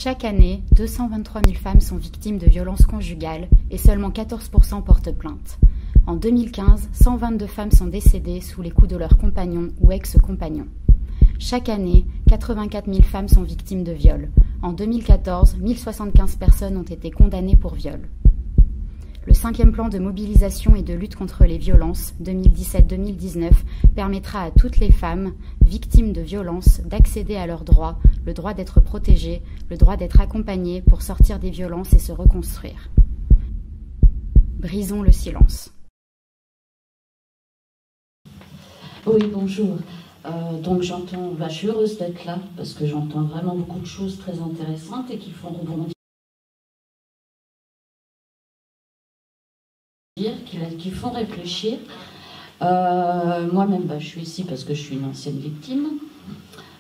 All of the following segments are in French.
Chaque année, 223 000 femmes sont victimes de violences conjugales et seulement 14% portent plainte. En 2015, 122 femmes sont décédées sous les coups de leurs compagnons ou ex-compagnons. Chaque année, 84 000 femmes sont victimes de viol. En 2014, 1075 personnes ont été condamnées pour viol. Le 5e plan de mobilisation et de lutte contre les violences 2017-2019 permettra à toutes les femmes victimes de violences d'accéder à leurs droits, le droit d'être protégées, le droit d'être accompagnées pour sortir des violences et se reconstruire. Brisons le silence. Oui, bonjour. Donc j'entends, je suis heureuse d'être là parce que j'entends vraiment beaucoup de choses très intéressantes et qui font rebondir, qui font réfléchir. Moi-même, je suis ici parce que je suis une ancienne victime.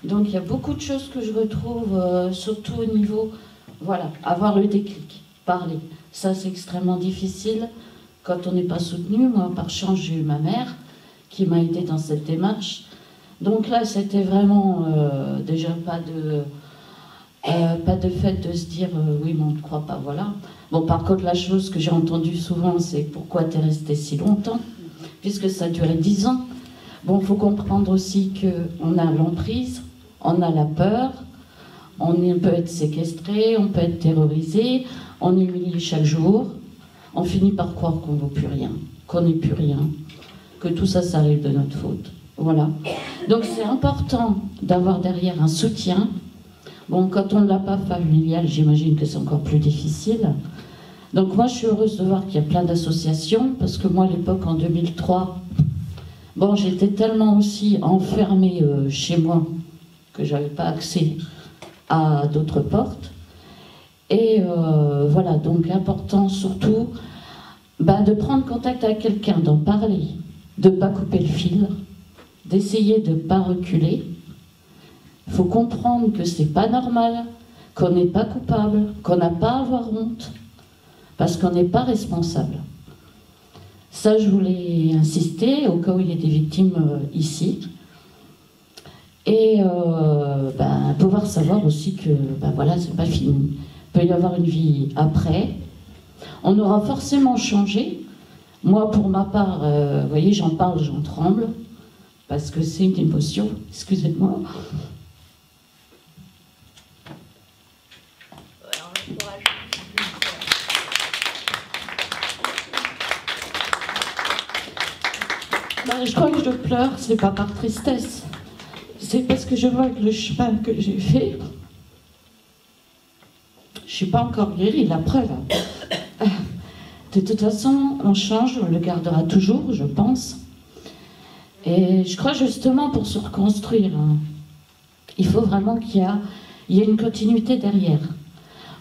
Donc il y a beaucoup de choses que je retrouve, surtout au niveau, avoir le déclic, parler. Ça, c'est extrêmement difficile quand on n'est pas soutenu. Moi, par chance, j'ai eu ma mère qui m'a aidée dans cette démarche. Donc là, c'était vraiment déjà pas de fait de se dire oui, mais on ne croit pas, voilà. Bon, par contre, la chose que j'ai entendue souvent, c'est pourquoi tu es resté si longtemps, puisque ça a duré 10 ans. Bon, il faut comprendre aussi qu'on a l'emprise, on a la peur, on peut être séquestré, on peut être terrorisé, on est humilié chaque jour, on finit par croire qu'on ne vaut plus rien, qu'on n'est plus rien, que tout ça, ça arrive de notre faute. Voilà. Donc c'est important d'avoir derrière un soutien. Bon, quand on ne l'a pas familial, j'imagine que c'est encore plus difficile. Donc moi, je suis heureuse de voir qu'il y a plein d'associations, parce que moi, à l'époque, en 2003, bon, j'étais tellement aussi enfermée chez moi que je n'avais pas accès à d'autres portes. Et voilà, donc important surtout de prendre contact avec quelqu'un, d'en parler, de ne pas couper le fil, d'essayer de ne pas reculer. Il faut comprendre que c'est pas normal, qu'on n'est pas coupable, qu'on n'a pas à avoir honte, parce qu'on n'est pas responsable. Ça, je voulais insister, au cas où il y a des victimes ici. Et pouvoir savoir aussi que, voilà, c'est pas fini. Il peut y avoir une vie après. On aura forcément changé. Moi, pour ma part, vous voyez, j'en parle, j'en tremble, parce que c'est une émotion, excusez-moi. Je crois que je pleure, c'est pas par tristesse. C'est parce que je vois que le chemin que j'ai fait, je suis pas encore guérie, la preuve. De toute façon, on change, on le gardera toujours, je pense. Et je crois justement pour se reconstruire, il faut vraiment qu'il y ait une continuité derrière.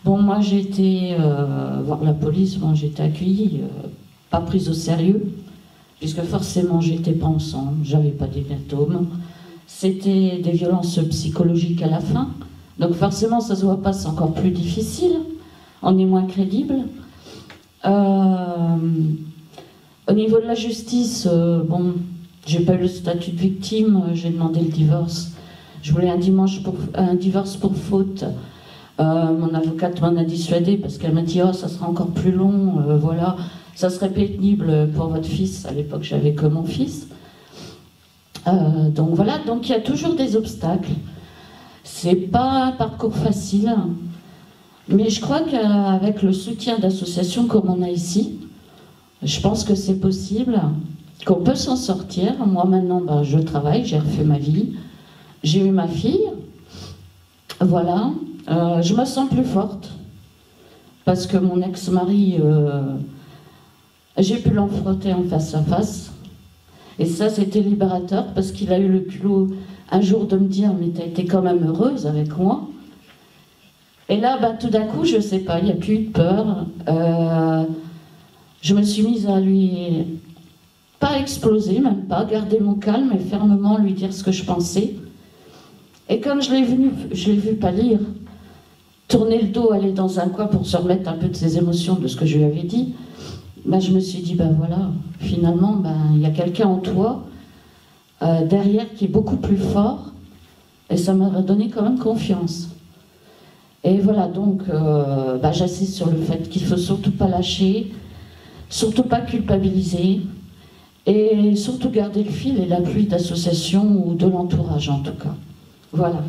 Bon, moi j'ai été voir la police, bon, j'ai été accueillie, pas prise au sérieux, puisque forcément j'étais pas ensemble, j'avais pas d'hématome. C'était des violences psychologiques à la fin, donc forcément ça se voit pas, c'est encore plus difficile, on est moins crédible. Au niveau de la justice, bon, j'ai pas eu le statut de victime, j'ai demandé le divorce. Je voulais un divorce pour faute. Mon avocate m'en a dissuadé parce qu'elle m'a dit « Oh, ça sera encore plus long, voilà, ça serait pénible pour votre fils. » À l'époque, j'avais que mon fils. Donc voilà, donc il y a toujours des obstacles. C'est pas un parcours facile, mais je crois qu'avec le soutien d'associations comme on a ici, je pense que c'est possible, qu'on peut s'en sortir. Moi maintenant, je travaille, j'ai refait ma vie, j'ai eu ma fille, voilà. Je me sens plus forte, parce que mon ex-mari, j'ai pu l'enfronter en face à face, et ça c'était libérateur, parce qu'il a eu le culot un jour de me dire « mais t'as été quand même heureuse avec moi ». Et là, tout d'un coup, je sais pas, il n'y a plus eu de peur, je me suis mise à lui, pas exploser, même pas, garder mon calme et fermement lui dire ce que je pensais. Et quand je l'ai vu pâlir, tourner le dos, aller dans un coin pour se remettre un peu de ses émotions, de ce que je lui avais dit, je me suis dit, voilà, finalement, il y a quelqu'un en toi, derrière, qui est beaucoup plus fort, et ça m'a donné quand même confiance. Et voilà, donc j'insiste sur le fait qu'il ne faut surtout pas lâcher, surtout pas culpabiliser, et surtout garder le fil et l'appui d'associations ou de l'entourage en tout cas. Voilà.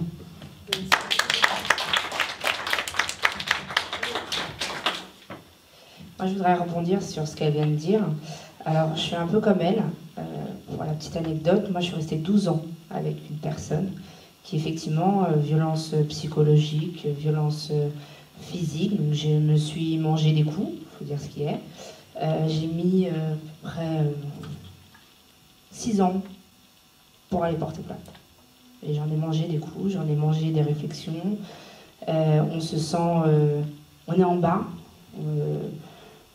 Moi, je voudrais rebondir sur ce qu'elle vient de dire. Alors, je suis un peu comme elle. Pour la petite anecdote, moi, je suis restée 12 ans avec une personne qui, effectivement, violence psychologique, violence physique. Donc, je me suis mangé des coups, il faut dire ce qui est. J'ai mis près 6 ans pour aller porter plainte. Et j'en ai mangé des coups, j'en ai mangé des réflexions. On se sent... on est en bas.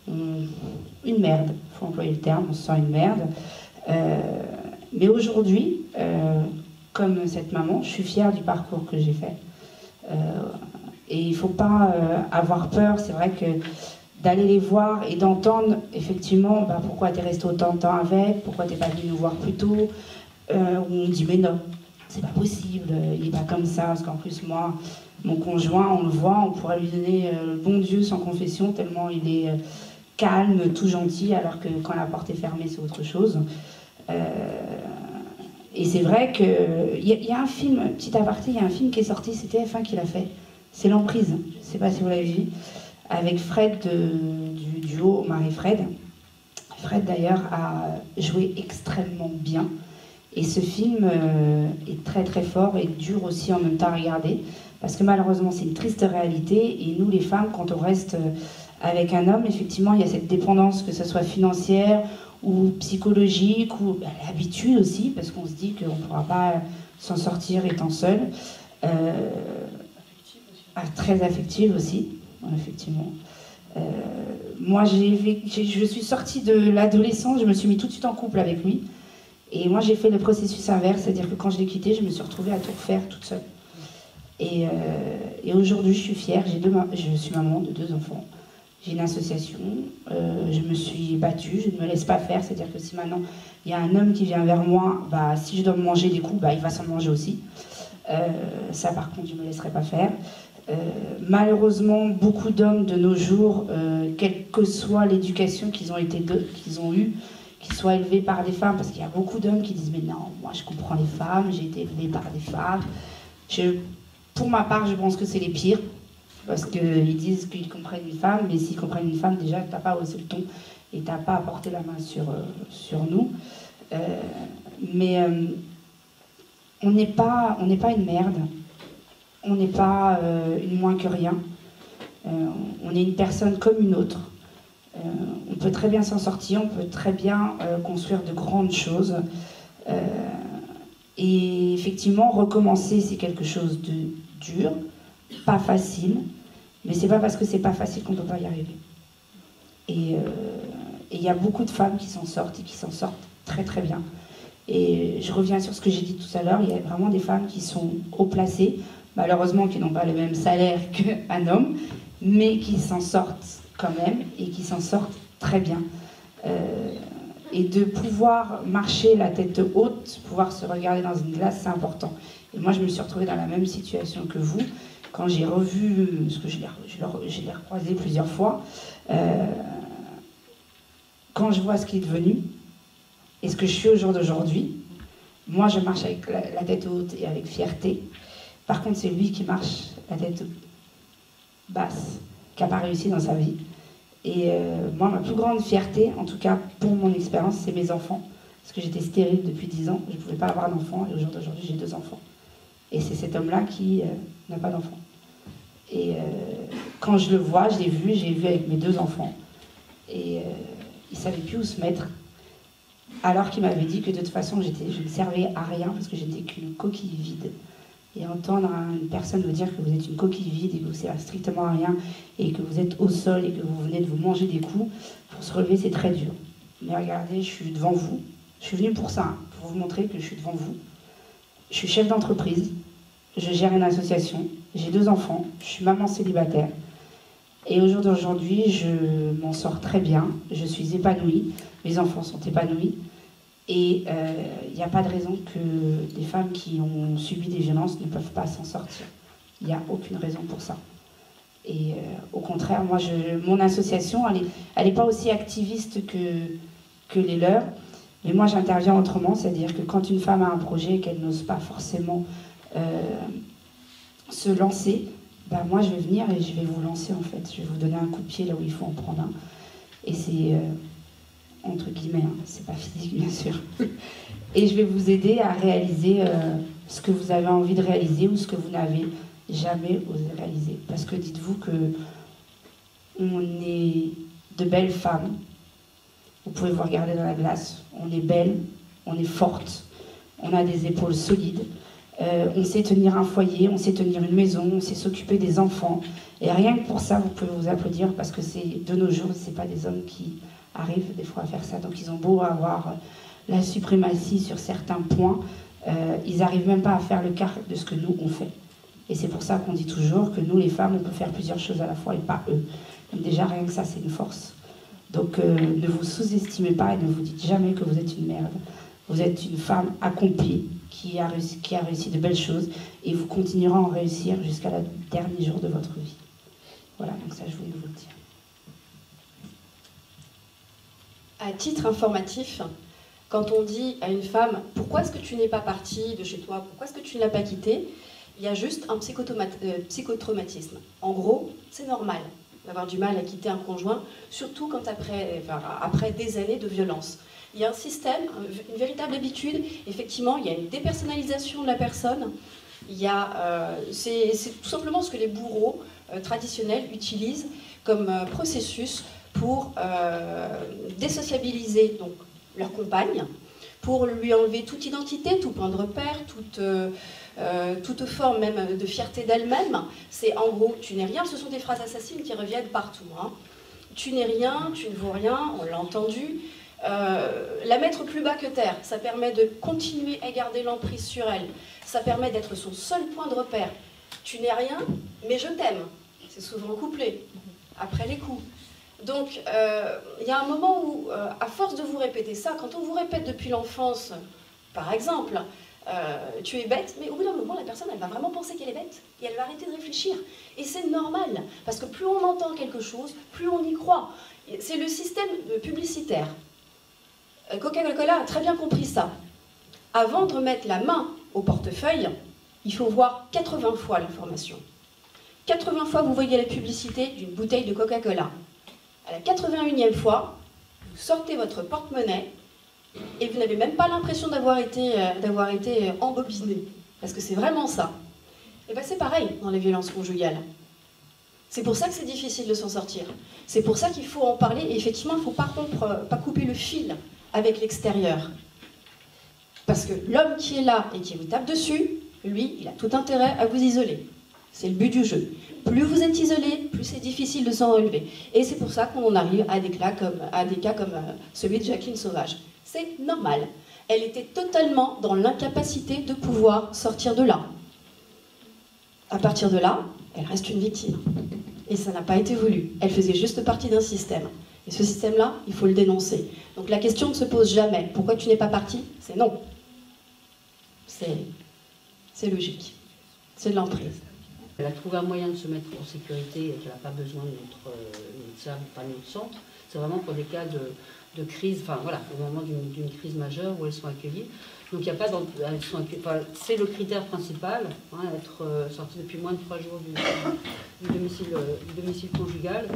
Une merde, il faut employer le terme, on se sent une merde. Mais aujourd'hui, comme cette maman, je suis fière du parcours que j'ai fait. Et il ne faut pas avoir peur, c'est vrai que d'aller les voir et d'entendre effectivement pourquoi tu es resté autant de temps avec, pourquoi tu n'es pas venu nous voir plus tôt, où on dit mais non, c'est pas possible, il n'est pas comme ça, parce qu'en plus moi, mon conjoint, on le voit, on pourrait lui donner le bon Dieu sans confession, tellement il est calme, tout gentil, alors que quand la porte est fermée, c'est autre chose. Et c'est vrai qu'il y a un film, petit aparté, il y a un film qui est sorti, c'est TF1 qui l'a fait, c'est L'Emprise, je ne sais pas si vous l'avez vu, avec Fred du duo Marie-Fred. Fred d'ailleurs a joué extrêmement bien, et ce film est très très fort et dur aussi en même temps à regarder, parce que malheureusement c'est une triste réalité, et nous les femmes, quand on reste avec un homme, effectivement il y a cette dépendance, que ce soit financière ou psychologique, ou l'habitude aussi, parce qu'on se dit qu'on ne pourra pas s'en sortir étant seul. Très affective aussi, effectivement. Moi je suis sortie de l'adolescence, je me suis mis tout de suite en couple avec lui, et moi j'ai fait le processus inverse, c'est-à-dire que quand je l'ai quitté, je me suis retrouvée à tout refaire toute seule. Et aujourd'hui je suis fière, je suis maman de 2 enfants. J'ai une association, je me suis battue, je ne me laisse pas faire, c'est-à-dire que si maintenant il y a un homme qui vient vers moi, si je dois me manger des coups, il va s'en manger aussi. Ça par contre je ne me laisserai pas faire. Malheureusement, beaucoup d'hommes de nos jours, quelle que soit l'éducation qu'ils ont eue, qu'ils soient élevés par des femmes, parce qu'il y a beaucoup d'hommes qui disent mais non, moi je comprends les femmes, j'ai été élevé par des femmes. Pour ma part, je pense que c'est les pires. Parce qu'ils disent qu'ils comprennent une femme, mais s'ils comprennent une femme, déjà, tu n'as pas haussé le ton et tu n'as pas apporté la main sur nous. Mais on n'est pas une merde, on n'est pas une moins que rien. On est une personne comme une autre. On peut très bien s'en sortir, on peut très bien construire de grandes choses. Et effectivement, recommencer, c'est quelque chose de dur, pas facile. Mais c'est pas parce que c'est pas facile qu'on ne peut pas y arriver. Et il y a beaucoup de femmes qui s'en sortent et qui s'en sortent très très bien. Et je reviens sur ce que j'ai dit tout à l'heure, il y a vraiment des femmes qui sont haut placées, malheureusement qui n'ont pas le même salaire qu'un homme, mais qui s'en sortent quand même et qui s'en sortent très bien. Et de pouvoir marcher la tête haute, pouvoir se regarder dans une glace, c'est important. Et moi je me suis retrouvée dans la même situation que vous. Quand j'ai revu, parce que je l'ai recroisé plusieurs fois, quand je vois ce qu'il est devenu et ce que je suis au jour d'aujourd'hui, moi je marche avec la tête haute et avec fierté. Par contre, c'est lui qui marche la tête basse, qui n'a pas réussi dans sa vie. Et moi, ma plus grande fierté, en tout cas pour mon expérience, c'est mes enfants. Parce que j'étais stérile depuis 10 ans, je ne pouvais pas avoir d'enfants, et au jour d'aujourd'hui, j'ai 2 enfants. Et c'est cet homme-là qui n'a pas d'enfant. Et quand je le vois, j'ai vu avec mes 2 enfants. Et il ne savait plus où se mettre. Alors qu'il m'avait dit que de toute façon, je ne servais à rien parce que j'étais qu'une coquille vide. Et entendre une personne vous dire que vous êtes une coquille vide et que vous ne servez strictement à rien et que vous êtes au sol et que vous venez de vous manger des coups, pour se relever, c'est très dur. Mais regardez, je suis devant vous. Je suis venue pour ça, pour vous montrer que je suis devant vous. Je suis chef d'entreprise, je gère une association, j'ai 2 enfants, je suis maman célibataire. Et au jour d'aujourd'hui, je m'en sors très bien, je suis épanouie, mes enfants sont épanouis. Et il n'y a pas de raison que des femmes qui ont subi des violences ne peuvent pas s'en sortir. Il n'y a aucune raison pour ça. Et au contraire, moi, mon association, elle est pas aussi activiste que les leurs. Mais moi, j'interviens autrement, c'est-à-dire que quand une femme a un projet et qu'elle n'ose pas forcément se lancer, ben moi, je vais venir et je vais vous lancer, en fait. Je vais vous donner un coup de pied là où il faut en prendre un. Et c'est, entre guillemets, hein, c'est pas physique, bien sûr. Et je vais vous aider à réaliser ce que vous avez envie de réaliser ou ce que vous n'avez jamais osé réaliser. Parce que dites-vous que on est de belles femmes. Vous pouvez vous regarder dans la glace. On est belle, on est forte, on a des épaules solides. On sait tenir un foyer, on sait tenir une maison, on sait s'occuper des enfants. Et rien que pour ça, vous pouvez vous applaudir parce que c'est de nos jours, c'est pas des hommes qui arrivent des fois à faire ça. Donc ils ont beau avoir la suprématie sur certains points, ils n'arrivent même pas à faire le quart de ce que nous on fait. Et c'est pour ça qu'on dit toujours que nous les femmes, on peut faire plusieurs choses à la fois et pas eux. Donc déjà rien que ça, c'est une force. Donc ne vous sous-estimez pas et ne vous dites jamais que vous êtes une merde. Vous êtes une femme accomplie qui a réussi de belles choses et vous continuerez à en réussir jusqu'à le dernier jour de votre vie. Voilà, donc ça je voulais vous le dire. À titre informatif, quand on dit à une femme « Pourquoi est-ce que tu n'es pas partie de chez toi? Pourquoi est-ce que tu ne l'as pas quitté ?» Il y a juste un psychotraumatisme. En gros, c'est normal d'avoir du mal à quitter un conjoint, surtout quand après des années de violence. Il y a un système, une véritable habitude. Effectivement, il y a une dépersonnalisation de la personne. C'est tout simplement ce que les bourreaux traditionnels utilisent comme processus pour désociabiliser donc, leur compagne, pour lui enlever toute identité, tout point de repère, toute forme même de fierté d'elle-même. C'est en gros, tu n'es rien, ce sont des phrases assassines qui reviennent partout. Hein. Tu n'es rien, tu ne vaux rien, on l'a entendu. La mettre plus bas que terre, ça permet de continuer à garder l'emprise sur elle. Ça permet d'être son seul point de repère. Tu n'es rien, mais je t'aime. C'est souvent couplé, après les coups. Donc, il y a un moment où, à force de vous répéter ça, quand on vous répète depuis l'enfance, par exemple, tu es bête, mais au bout d'un moment, la personne, elle va vraiment penser qu'elle est bête, et elle va arrêter de réfléchir. Et c'est normal, parce que plus on entend quelque chose, plus on y croit. C'est le système publicitaire. Coca-Cola a très bien compris ça. Avant de remettre la main au portefeuille, il faut voir 80 fois l'information. 80 fois, vous voyez la publicité d'une bouteille de Coca-Cola. À la 81e fois, vous sortez votre porte-monnaie et vous n'avez même pas l'impression d'avoir été embobiné. Parce que c'est vraiment ça. Et bien c'est pareil dans les violences conjugales. C'est pour ça que c'est difficile de s'en sortir. C'est pour ça qu'il faut en parler. Et effectivement, il ne faut pas couper le fil avec l'extérieur. Parce que l'homme qui est là et qui vous tape dessus, lui, il a tout intérêt à vous isoler. C'est le but du jeu. Plus vous êtes isolé, plus c'est difficile de s'en relever. Et c'est pour ça qu'on arrive à des cas comme celui de Jacqueline Sauvage. C'est normal. Elle était totalement dans l'incapacité de pouvoir sortir de là. À partir de là, elle reste une victime. Et ça n'a pas été voulu. Elle faisait juste partie d'un système. Et ce système-là, il faut le dénoncer. Donc la question ne se pose jamais. Pourquoi tu n'es pas parti? C'est non. C'est logique. C'est de l'emprise. Elle a trouvé un moyen de se mettre en sécurité et qu'elle n'a pas besoin de notre service, pas de notre centre. C'est vraiment pour des cas de crise, enfin voilà, au moment d'une crise majeure où elles sont accueillies. Donc il n'y a pas c'est le critère principal, hein, être sorti depuis moins de 3 jours du domicile conjugal.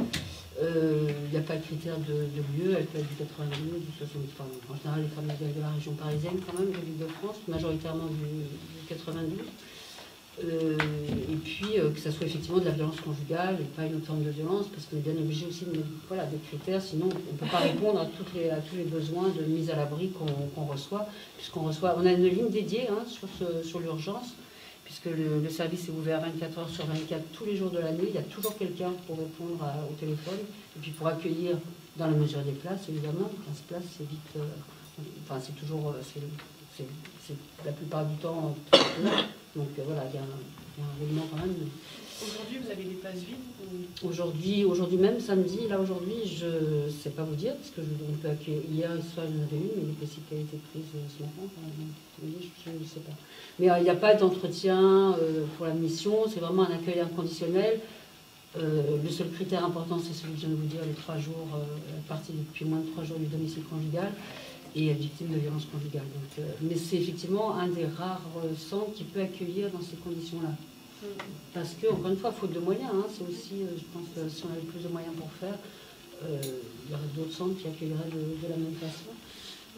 Il n'y a pas de critère de lieu, elle peut être du 92, du 70, enfin, en général les femmes de la région parisienne quand même, de l'Île-de-France, majoritairement du 92. Et puis que ça soit effectivement de la violence conjugale et pas une autre forme de violence, parce qu'on est bien obligé aussi de mettre des critères, sinon on ne peut pas répondre à tous les besoins de mise à l'abri qu'on reçoit, on a une ligne dédiée hein, sur l'urgence, puisque le service est ouvert 24 heures sur 24 tous les jours de l'année, il y a toujours quelqu'un pour répondre au téléphone, et puis pour accueillir dans la mesure des places, évidemment, 15 places c'est vite, c'est toujours, c'est la plupart du temps, donc voilà, il y a un roulement quand même. Aujourd'hui, vous avez des places vides ou... Aujourd'hui même, samedi, là aujourd'hui, je ne sais pas vous dire, parce que on peut accueillir. Hier soir, il y en avait une, mais il est possible qu'elle ait été prise ce matin. Je ne sais pas. Mais il n'y a pas d'entretien pour l'admission, c'est vraiment un accueil inconditionnel. Le seul critère important, c'est celui que je viens de vous dire, les 3 jours, partie depuis moins de 3 jours du domicile conjugal, et victime de violence conjugale. Donc, mais c'est effectivement un des rares centres qui peut accueillir dans ces conditions-là. Parce que, encore une fois, faute de moyens, hein, c'est aussi, je pense que si on avait plus de moyens pour faire, il y aurait d'autres centres qui accueilleraient de la même façon.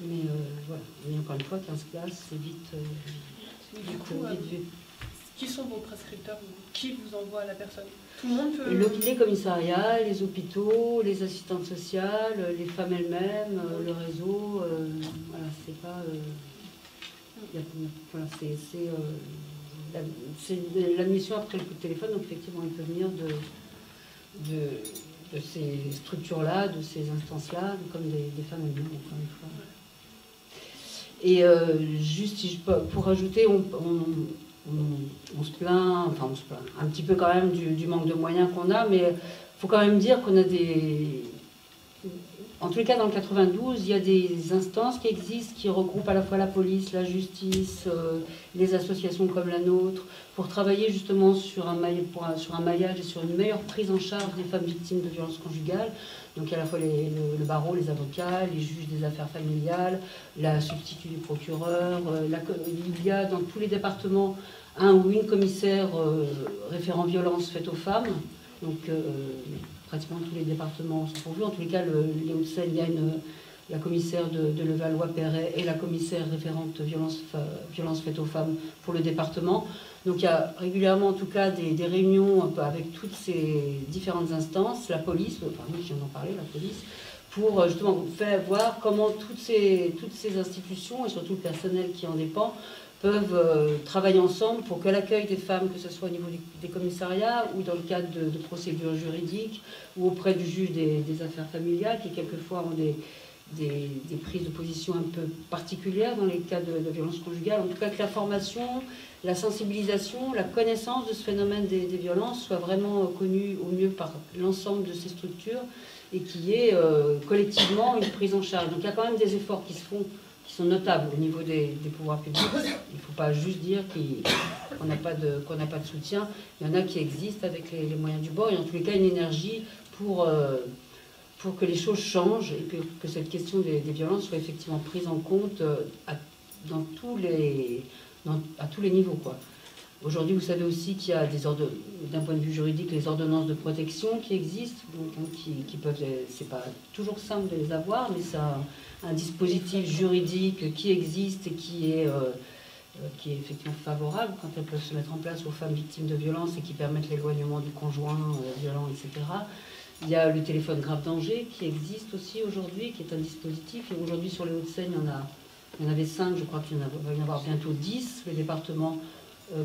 Mais voilà, mais encore une fois, 15 places, c'est vite, du coup, vite vu. Qui sont vos prescripteurs? Qui vous envoie à la personne? Tout le monde peut... Les commissariats, les hôpitaux, les assistantes sociales, les femmes elles-mêmes, le réseau, voilà, c'est pas... voilà, c'est l'admission après le coup de téléphone, donc effectivement, il peut venir de ces structures-là, de ces instances-là, comme des femmes elles-mêmes, encore une fois. Et juste, si je peux, pour ajouter, on se plaint, enfin on se plaint un petit peu quand même du manque de moyens qu'on a, mais il faut quand même dire qu'on a des... En tous les cas, dans le 92, il y a des instances qui existent, qui regroupent à la fois la police, la justice, les associations comme la nôtre, pour travailler justement sur un maillage et sur une meilleure prise en charge des femmes victimes de violences conjugales. Donc à la fois le barreau, les avocats, les juges des affaires familiales, la substitut du procureur. Il y a dans tous les départements un ou une commissaire référent violence faite aux femmes. Donc pratiquement tous les départements sont pourvus. En tous les cas, les Hauts-de-Seine, il y a la commissaire de Levallois-Perret et la commissaire référente violence faite aux femmes pour le département. Donc il y a régulièrement en tout cas des réunions avec toutes ces différentes instances, la police, enfin nous qui en parlé, la police, pour justement faire voir comment toutes ces institutions et surtout le personnel qui en dépend peuvent travailler ensemble pour que l'accueil des femmes, que ce soit au niveau des commissariats ou dans le cadre de procédures juridiques ou auprès du juge des affaires familiales qui quelquefois ont des prises de position un peu particulières dans les cas de violence conjugale. En tout cas que la formation, la sensibilisation, la connaissance de ce phénomène des violences soit vraiment connue au mieux par l'ensemble de ces structures et qu'il y ait collectivement une prise en charge. Donc il y a quand même des efforts qui se font, qui sont notables au niveau des pouvoirs publics. Il ne faut pas juste dire qu'on n'a pas de soutien. Il y en a qui existent avec les moyens du bord et en tous les cas une énergie pour que les choses changent et que cette question des violences soit effectivement prise en compte à tous les niveaux, quoi. Aujourd'hui, vous savez aussi qu'il y a d'un point de vue juridique, les ordonnances de protection qui existent, donc, qui peuvent, c'est pas toujours simple de les avoir, mais c'est un dispositif juridique qui existe et qui est effectivement favorable quand elles peuvent se mettre en place aux femmes victimes de violences et qui permettent l'éloignement du conjoint violent, etc. Il y a le téléphone grave danger qui existe aussi aujourd'hui, qui est un dispositif. Et aujourd'hui, sur les Hauts-de-Seine, il y en avait 5, je crois qu'il va y en avoir bientôt 10. Le département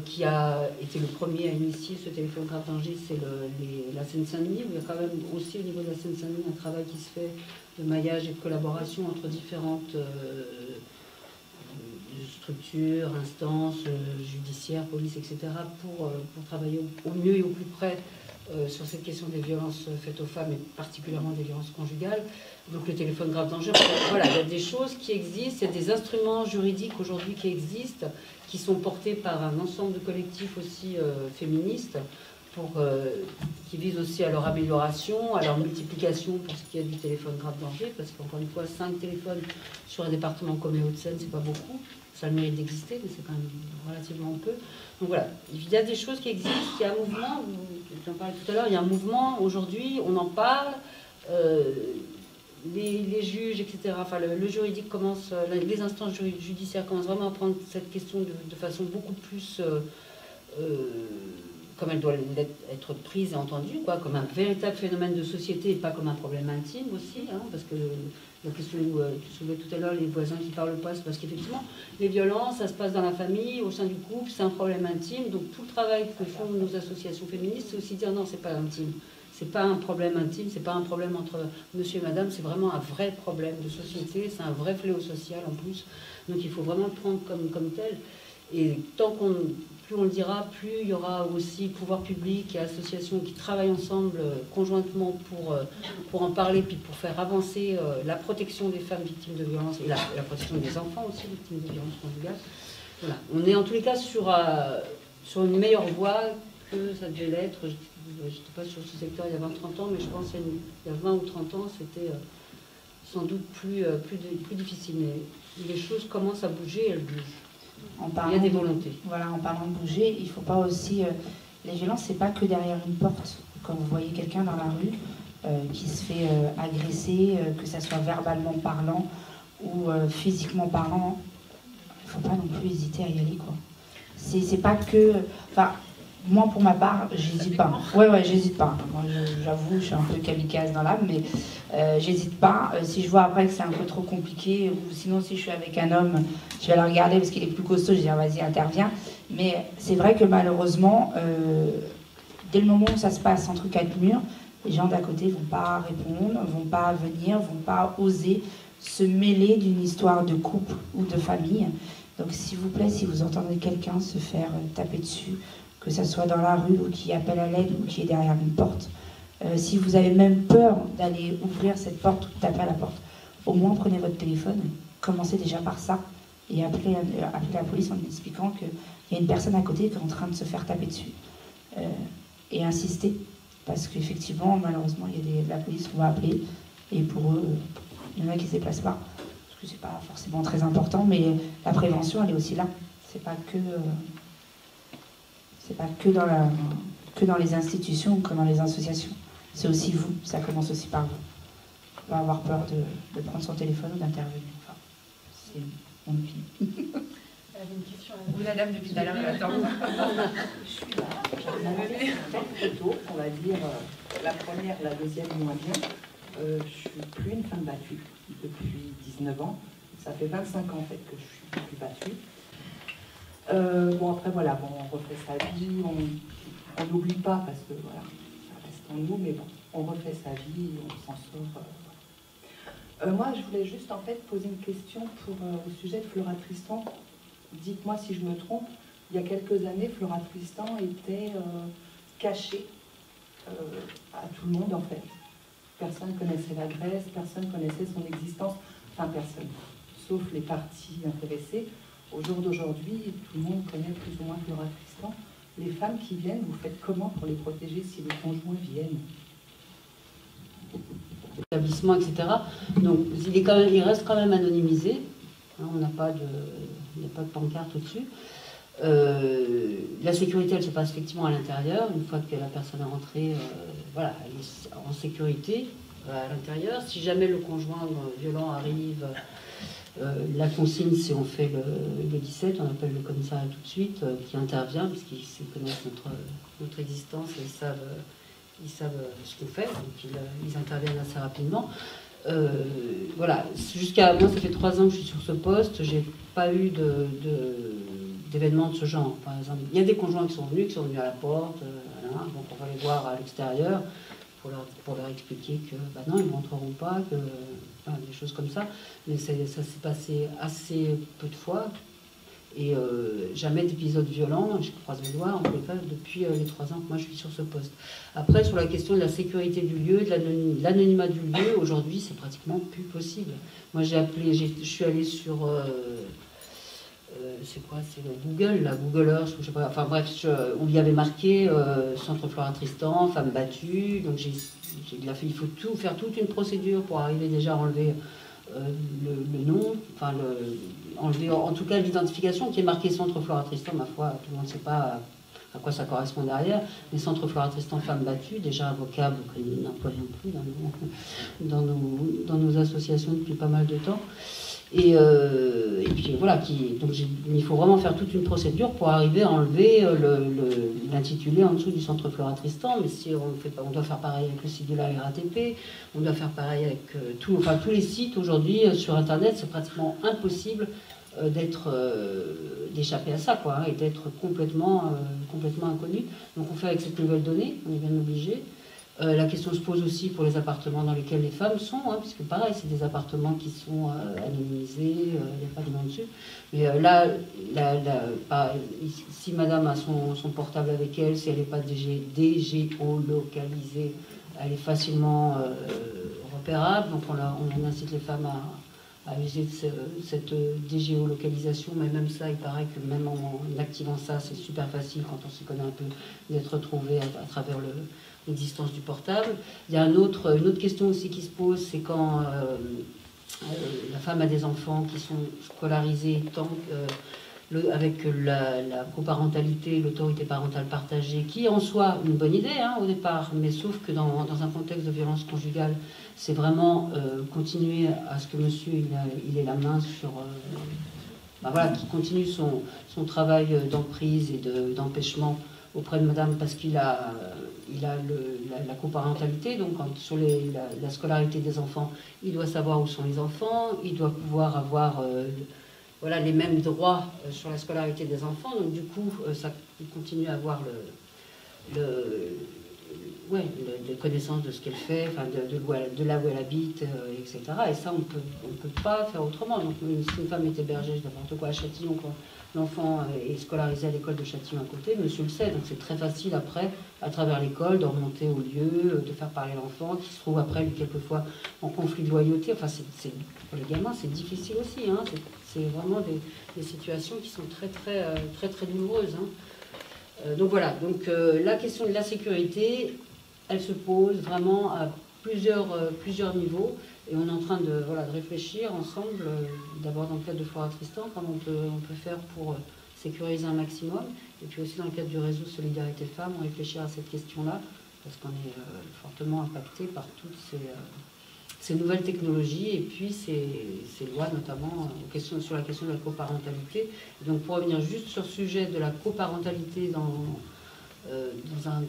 qui a été le premier à initier ce téléphone grave danger, c'est la Seine-Saint-Denis, où il y a quand même aussi au niveau de la Seine-Saint-Denis un travail qui se fait de maillage et de collaboration entre différentes structures, instances, judiciaires, police, etc., pour travailler au mieux et au plus près sur cette question des violences faites aux femmes et particulièrement des violences conjugales. Donc le téléphone grave danger, voilà, il y a des choses qui existent, il y a des instruments juridiques aujourd'hui qui existent, qui sont portés par un ensemble de collectifs aussi féministes, qui visent aussi à leur amélioration, à leur multiplication pour ce qui est du téléphone grave danger, parce qu'encore une fois, 5 téléphones sur un département comme les Hauts-de-Seine, c'est pas beaucoup. Ça a le mérite d'exister, mais c'est quand même relativement peu. Donc voilà, il y a des choses qui existent, il y a un mouvement, j'en parlais tout à l'heure, il y a un mouvement, aujourd'hui, on en parle, les juges, etc., enfin le juridique commence, les instances judiciaires commencent vraiment à prendre cette question de façon beaucoup plus, comme elle doit être prise et entendue, quoi, comme un véritable phénomène de société et pas comme un problème intime aussi, hein, parce que la question que tu soulevais tout à l'heure, les voisins qui ne parlent pas, c'est parce qu'effectivement, les violences, ça se passe dans la famille, au sein du couple, c'est un problème intime. Donc tout le travail que font nos associations féministes, c'est aussi dire non, c'est pas intime. C'est pas un problème intime, c'est pas un problème entre monsieur et madame, c'est vraiment un vrai problème de société, c'est un vrai fléau social en plus. Donc il faut vraiment le prendre comme tel. Et plus on le dira, plus il y aura aussi pouvoir public et associations qui travaillent ensemble conjointement pour en parler, puis pour faire avancer la protection des femmes victimes de violences et la protection des enfants aussi victimes de violences conjugales. Voilà. On est en tous les cas sur une meilleure voie que ça devait l'être. Je n'étais pas sur ce secteur il y a 20-30 ans, mais je pense qu'il y a 20 ou 30 ans, c'était sans doute plus difficile. Mais les choses commencent à bouger, elles bougent. Il y a des volontés. Voilà, en parlant de bouger, il ne faut pas aussi... les violences, c'est pas que derrière une porte. Quand vous voyez quelqu'un dans la rue qui se fait agresser, que ça soit verbalement parlant ou physiquement parlant, il ne faut pas non plus hésiter à y aller, quoi. C'est pas que... Enfin, moi, pour ma part, j'hésite pas. Ouais, j'hésite pas. Moi, j'avoue, je suis un peu kamikaze dans l'âme, mais j'hésite pas. Si je vois après que c'est un peu trop compliqué, ou sinon, si je suis avec un homme, je vais le regarder parce qu'il est plus costaud, je vais dire, vas-y, interviens. Mais c'est vrai que malheureusement, dès le moment où ça se passe entre quatre murs, les gens d'à côté ne vont pas répondre, ne vont pas venir, ne vont pas oser se mêler d'une histoire de couple ou de famille. Donc, s'il vous plaît, si vous entendez quelqu'un se faire taper dessus, que ça soit dans la rue ou qui appelle à l'aide ou qui est derrière une porte, si vous avez même peur d'aller ouvrir cette porte ou de taper à la porte, au moins prenez votre téléphone, commencez déjà par ça et appelez la police en expliquant qu'il y a une personne à côté qui est en train de se faire taper dessus. Et insister, parce qu'effectivement, malheureusement, il y a la police qu'on va appeler et pour eux, il y en a qui ne se déplacent pas. Parce que c'est pas forcément très important, mais la prévention, elle est aussi là. C'est pas que dans les institutions ou que dans les associations. C'est aussi vous, ça commence aussi par vous. Il faut pas avoir peur de prendre son téléphone ou d'intervenir. Enfin, c'est mon opinion. Elle avait une question. Oui, la dame depuis tout à l'heure, elle attend. Je suis là. J'avais quelques photos, on va dire la première, la deuxième, moins bien. Je ne suis plus une femme battue depuis 19 ans. Ça fait 25 ans en fait que je suis plus battue. Bon après voilà, bon, on refait sa vie, on n'oublie pas parce que voilà, ça reste en nous, mais bon, on refait sa vie, on s'en sort. Moi je voulais juste en fait poser une question au sujet de Flora Tristan. Dites-moi si je me trompe, il y a quelques années, Flora Tristan était cachée à tout le monde en fait. Personne connaissait la Grèce, personne connaissait son existence, enfin personne, sauf les parties intéressées. Au jour d'aujourd'hui, tout le monde connaît plus ou moins Flora Tristan. Les femmes qui viennent, vous faites comment pour les protéger si les conjoints viennent? Établissement, etc. Donc il reste quand même anonymisé. Hein, on n'a pas de pancarte au-dessus. La sécurité, elle se passe effectivement à l'intérieur. Une fois que la personne est rentrée, voilà, elle est en sécurité à l'intérieur. Si jamais le conjoint violent arrive, la consigne, c'est on fait le 17, on appelle le commissariat tout de suite, qui intervient, puisqu'ils connaissent notre existence et ils savent ce qu'on fait, donc ils interviennent assez rapidement. Voilà, moi ça fait 3 ans que je suis sur ce poste, j'ai pas eu d'événements de ce genre. Par exemple, il y a des conjoints qui sont venus à la porte, voilà, donc on va les voir à l'extérieur pour leur expliquer que bah non, ils ne rentreront pas, enfin, des choses comme ça. Mais ça s'est passé assez peu de fois et jamais d'épisode violent. Je croise les doigts en tous les cas depuis les 3 ans que moi je suis sur ce poste. Après, sur la question de la sécurité du lieu, de l'anonymat du lieu, aujourd'hui c'est pratiquement plus possible. Moi je suis allée sur c'est quoi, c'est le Google, la Google Earth, je sais pas, enfin bref, on y avait marqué Centre Flora Tristan, femme battue, donc il faut faire toute une procédure pour arriver déjà à enlever le nom, enfin enlever en tout cas l'identification qui est marquée Centre Flora Tristan, ma foi, tout le monde ne sait pas à quoi ça correspond derrière, mais Centre Flora Tristan, femme battue, déjà un vocable que nous n'employons plus dans nos associations depuis pas mal de temps. Et puis voilà, donc il faut vraiment faire toute une procédure pour arriver à enlever l'intitulé en dessous du Centre Flora Tristan. Mais si on doit faire pareil avec le site de la RATP, on doit faire pareil avec tous les sites aujourd'hui sur Internet. C'est pratiquement impossible d'échapper à ça, quoi, hein, et d'être complètement inconnu. Donc on fait avec cette nouvelle donnée, on est bien obligé. La question se pose aussi pour les appartements dans lesquels les femmes sont, hein, puisque pareil, c'est des appartements qui sont anonymisés, il n'y a pas de nom dessus. Mais si madame a son portable avec elle, si elle n'est pas dégéolocalisée, elle est facilement repérable. Donc on incite les femmes à user de cette dégéolocalisation, mais même ça, il paraît que même en activant ça, c'est super facile quand on s'y connaît un peu d'être retrouvé à travers l'existence du portable. Il y a une autre question aussi qui se pose, c'est quand la femme a des enfants qui sont scolarisés avec la coparentalité, l'autorité parentale partagée, qui est en soi une bonne idée au départ, mais sauf que dans un contexte de violence conjugale, c'est vraiment continuer à ce que monsieur il ait la main sur... qui continue son travail d'emprise et d'empêchement auprès de madame parce qu'il a la coparentalité, donc sur la scolarité des enfants, il doit savoir où sont les enfants, il doit pouvoir avoir les mêmes droits sur la scolarité des enfants, donc du coup il continue à avoir de connaissance de ce qu'elle fait, de là où elle habite, etc. Et ça, on peut pas faire autrement. Donc, si une femme est hébergée, n'importe quoi, à Châtillon, quand l'enfant est scolarisé à l'école de Châtillon à côté, monsieur le sait. Donc, c'est très facile après, à travers l'école, de remonter au lieu, de faire parler l'enfant, qui se trouve après, lui, quelquefois, en conflit de loyauté. Enfin, pour les gamins, c'est difficile aussi. C'est vraiment des situations qui sont très, très, très, très douloureuses. Donc voilà, la question de la sécurité, elle se pose vraiment à plusieurs niveaux, et on est en train de réfléchir ensemble, d'abord dans le cadre de Flora Tristan, comment on peut faire pour sécuriser un maximum, et puis aussi dans le cadre du réseau Solidarité Femmes, on réfléchir à cette question-là, parce qu'on est fortement impacté par toutes ces nouvelles technologies et puis ces lois, notamment sur la question de la coparentalité. Donc pour revenir juste sur le sujet de la coparentalité dans un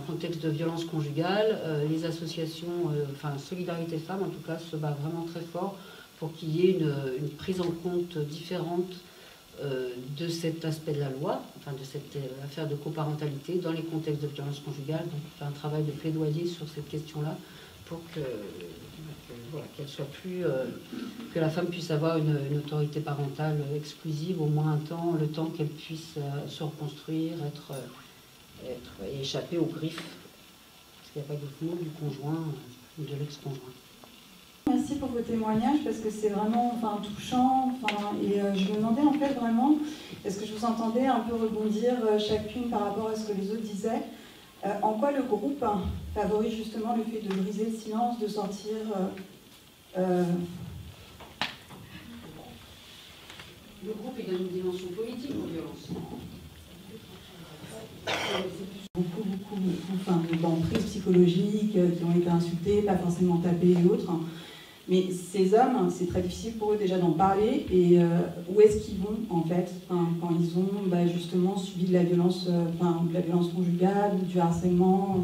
contexte de violence conjugale, les associations, Solidarité Femmes en tout cas, se bat vraiment très fort pour qu'il y ait une prise en compte différente de cet aspect de la loi, de cette affaire de coparentalité dans les contextes de violence conjugale. Donc on fait un travail de plaidoyer sur cette question-là pour qu'elle soit plus... que la femme puisse avoir une autorité parentale exclusive, au moins le temps qu'elle puisse se reconstruire, et échapper aux griffes, parce qu'il n'y a pas d'autre mot, du conjoint ou de l'ex-conjoint. Merci pour vos témoignages, parce que c'est vraiment touchant, et je me demandais en fait vraiment, est-ce que je vous entendais un peu rebondir chacune par rapport à ce que les autres disaient, en quoi le groupe favorise justement le fait de briser le silence, de sortir... Le groupe, il a une dimension politique aux violences. Beaucoup d'emprises psychologiques qui ont été insultées, pas forcément tapées et autres. Mais ces hommes, c'est très difficile pour eux déjà d'en parler. Et où est-ce qu'ils vont en fait quand ils ont justement subi de la violence conjugale, du harcèlement,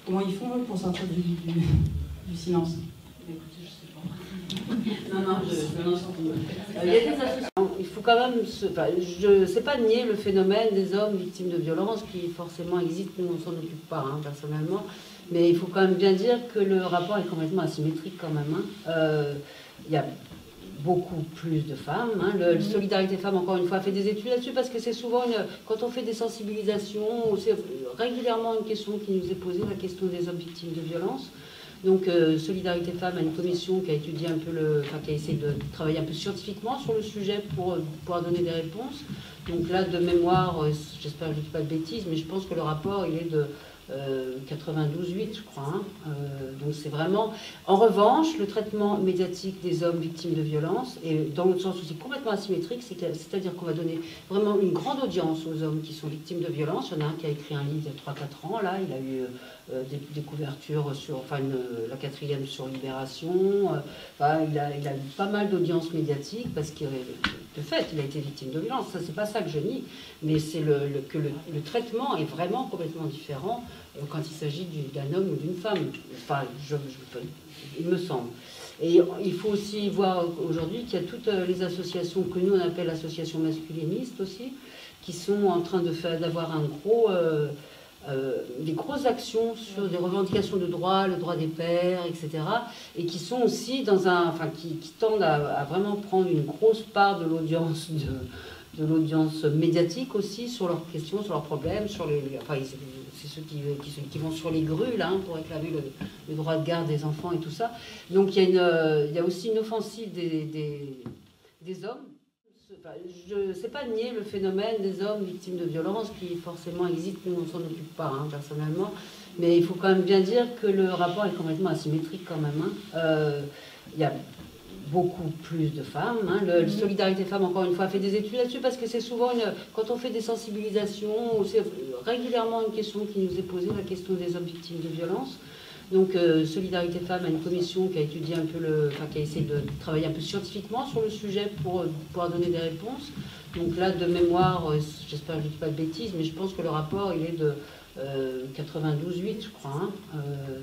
comment ils font eux pour sortir du silence? Écoutez, je sais pas. Non, il y a des associations. Il faut quand même je ne sais pas nier le phénomène des hommes victimes de violences qui forcément existe, nous on s'en occupe pas personnellement, mais il faut quand même bien dire que le rapport est complètement asymétrique quand même. Il y a beaucoup plus de femmes. Le Solidarité Femmes, encore une fois, a fait des études là-dessus parce que c'est souvent, quand on fait des sensibilisations, c'est régulièrement une question qui nous est posée, la question des hommes victimes de violences. Donc Solidarité Femmes a une commission qui a étudié un peu qui a essayé de travailler un peu scientifiquement sur le sujet pour pouvoir donner des réponses. Donc là, de mémoire, j'espère que je ne dis pas de bêtises, mais je pense que le rapport, il est de 92,8, je crois. Donc c'est vraiment... En revanche, le traitement médiatique des hommes victimes de violences, et dans l'autre sens aussi complètement asymétrique, c'est-à-dire qu'on va donner vraiment une grande audience aux hommes qui sont victimes de violences. Il y en a un qui a écrit un livre il y a 3-4 ans, là, il a eu des couvertures sur... la 4e sur Libération. Il a eu pas mal d'audience médiatique parce que, de fait, il a été victime de violences. Ça, c'est pas ça que je nie, mais c'est que le traitement est vraiment complètement différent quand il s'agit d'un homme ou d'une femme. Il me semble. Et il faut aussi voir aujourd'hui qu'il y a toutes les associations que nous on appelle associations masculinistes aussi, qui sont en train d'avoir des grosses actions sur des revendications de droits, le droit des pères, etc. Et qui sont aussi qui tendent à vraiment prendre une grosse part de l'audience l'audience médiatique aussi sur leurs questions, sur leurs problèmes, sur les, enfin, c'est ceux qui vont sur les grues là, pour réclamer le droit de garde des enfants et tout ça. Donc il y a aussi une offensive des hommes. Enfin, je ne sais pas nier le phénomène des hommes victimes de violences qui forcément existe, nous on s'en occupe pas personnellement, mais il faut quand même bien dire que le rapport est complètement asymétrique quand même. Il y a beaucoup plus de femmes. Le Solidarité Femmes, encore une fois, a fait des études là-dessus parce que c'est souvent, quand on fait des sensibilisations, c'est régulièrement une question qui nous est posée, la question des hommes victimes de violences. Donc Solidarité Femmes a une commission qui a étudié un peu qui a essayé de travailler un peu scientifiquement sur le sujet pour pouvoir donner des réponses. Donc là, de mémoire, j'espère que je ne dis pas de bêtises, mais je pense que le rapport, il est de 92,8, je crois.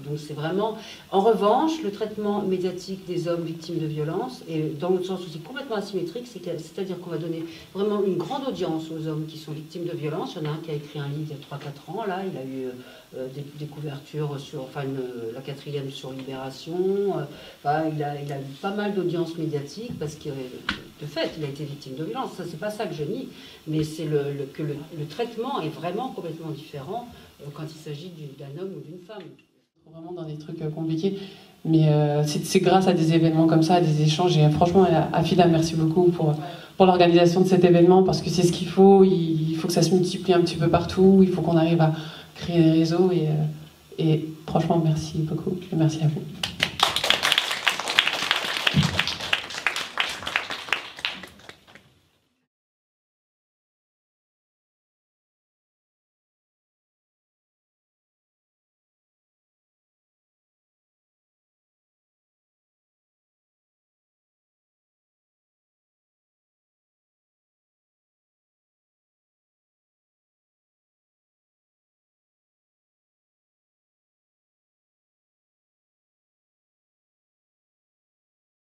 Donc c'est vraiment... En revanche, le traitement médiatique des hommes victimes de violences, et dans l'autre sens aussi complètement asymétrique, c'est-à-dire qu'on va donner vraiment une grande audience aux hommes qui sont victimes de violences. Il y en a un qui a écrit un livre il y a 3-4 ans, là, il a eu des couvertures sur... Enfin, la 4e sur Libération. Il a eu pas mal d'audience médiatique parce que, de fait, il a été victime de violences. Ça, c'est pas ça que je nie, mais c'est que le traitement est vraiment complètement différent quand il s'agit d'un homme ou d'une femme. Vraiment dans des trucs compliqués, mais c'est grâce à des événements comme ça, à des échanges, et franchement, Afida, merci beaucoup pour l'organisation de cet événement, parce que c'est ce qu'il faut, il faut que ça se multiplie un petit peu partout, il faut qu'on arrive à créer des réseaux, et franchement, merci beaucoup, et merci à vous.